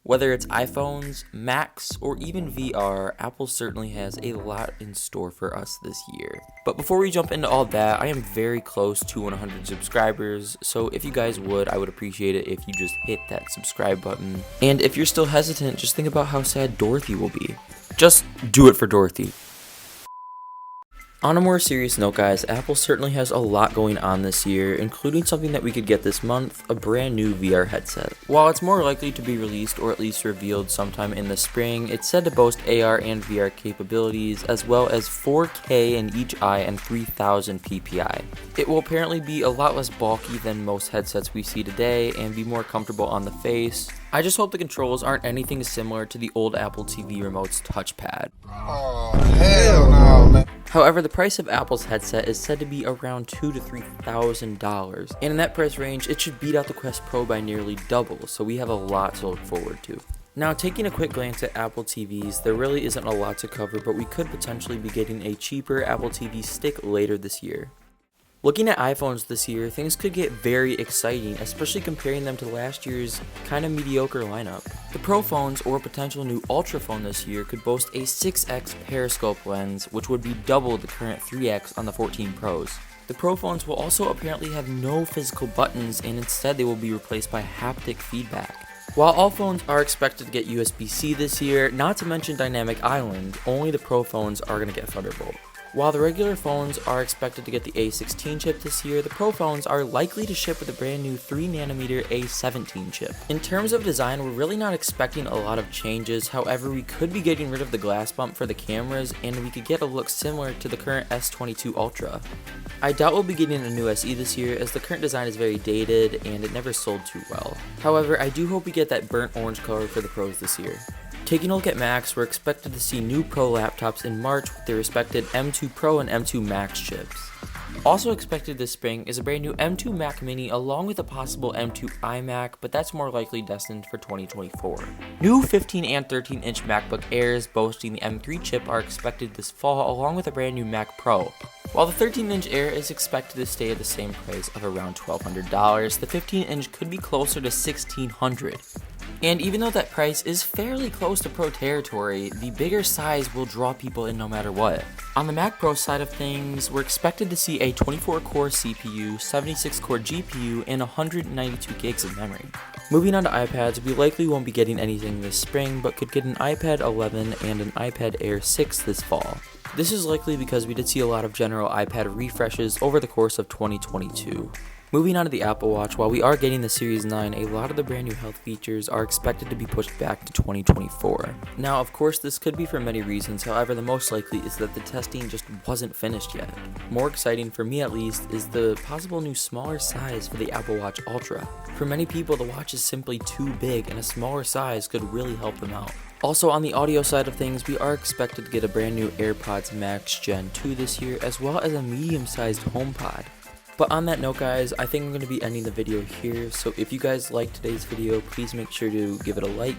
Whether it's iPhones, Macs, or even VR, Apple certainly has a lot in store for us this year. But before we jump into all that, I am very close to 100 subscribers, so if you guys would, I would appreciate it if you just hit that subscribe button. And if you're still hesitant, just think about how sad Dorothy will be. Just do it for Dorothy. On a more serious note, guys, Apple certainly has a lot going on this year, including something that we could get this month, a brand new VR headset. While it's more likely to be released or at least revealed sometime in the spring, it's said to boast AR and VR capabilities, as well as 4K in each eye and 3000 PPI. It will apparently be a lot less bulky than most headsets we see today and be more comfortable on the face. I just hope the controls aren't anything similar to the old Apple TV remote's touchpad. Oh, hell no, man. However, the price of Apple's headset is said to be around $2,000 to $3,000, and in that price range, it should beat out the Quest Pro by nearly double, so we have a lot to look forward to. Now, taking a quick glance at Apple TVs, there really isn't a lot to cover, but we could potentially be getting a cheaper Apple TV stick later this year. Looking at iPhones this year, things could get very exciting, especially comparing them to last year's kind of mediocre lineup. The Pro phones or a potential new Ultra phone this year could boast a 6x periscope lens, which would be double the current 3x on the 14 Pros. The Pro phones will also apparently have no physical buttons, and instead they will be replaced by haptic feedback. While all phones are expected to get USB-C this year, not to mention Dynamic Island, only the Pro phones are going to get Thunderbolt. While the regular phones are expected to get the A16 chip this year, the Pro phones are likely to ship with a brand new 3nm A17 chip. In terms of design, we're really not expecting a lot of changes, however we could be getting rid of the glass bump for the cameras and we could get a look similar to the current S22 Ultra. I doubt we'll be getting a new SE this year as the current design is very dated and it never sold too well. However, I do hope we get that burnt orange color for the Pros this year. Taking a look at Macs, we're expected to see new Pro laptops in March with their respected M2 Pro and M2 Max chips. Also expected this spring is a brand new M2 Mac Mini along with a possible M2 iMac, but that's more likely destined for 2024. New 15 and 13-inch MacBook Airs boasting the M3 chip are expected this fall along with a brand new Mac Pro. While the 13-inch Air is expected to stay at the same price of around $1,200, the 15-inch could be closer to $1,600. And even though that price is fairly close to Pro territory, the bigger size will draw people in no matter what. On the Mac Pro side of things, we're expected to see a 24-core CPU, 76-core GPU, and 192 gigs of memory. Moving on to iPads, we likely won't be getting anything this spring, but could get an iPad 11 and an iPad Air 6 this fall. This is likely because we did see a lot of general iPad refreshes over the course of 2022. Moving on to the Apple Watch, while we are getting the Series 9, a lot of the brand new health features are expected to be pushed back to 2024. Now, of course, this could be for many reasons, however, the most likely is that the testing just wasn't finished yet. More exciting, for me at least, is the possible new smaller size for the Apple Watch Ultra. For many people, the watch is simply too big, and a smaller size could really help them out. Also, on the audio side of things, we are expected to get a brand new AirPods Max Gen 2 this year, as well as a medium-sized HomePod. But on that note, guys, I think I'm going to be ending the video here, so if you guys liked today's video, please make sure to give it a like,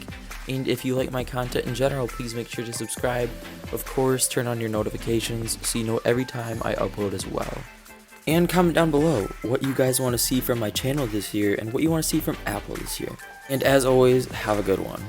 and if you like my content in general, please make sure to subscribe. Of course, turn on your notifications so you know every time I upload as well. And comment down below what you guys want to see from my channel this year and what you want to see from Apple this year. And as always, have a good one.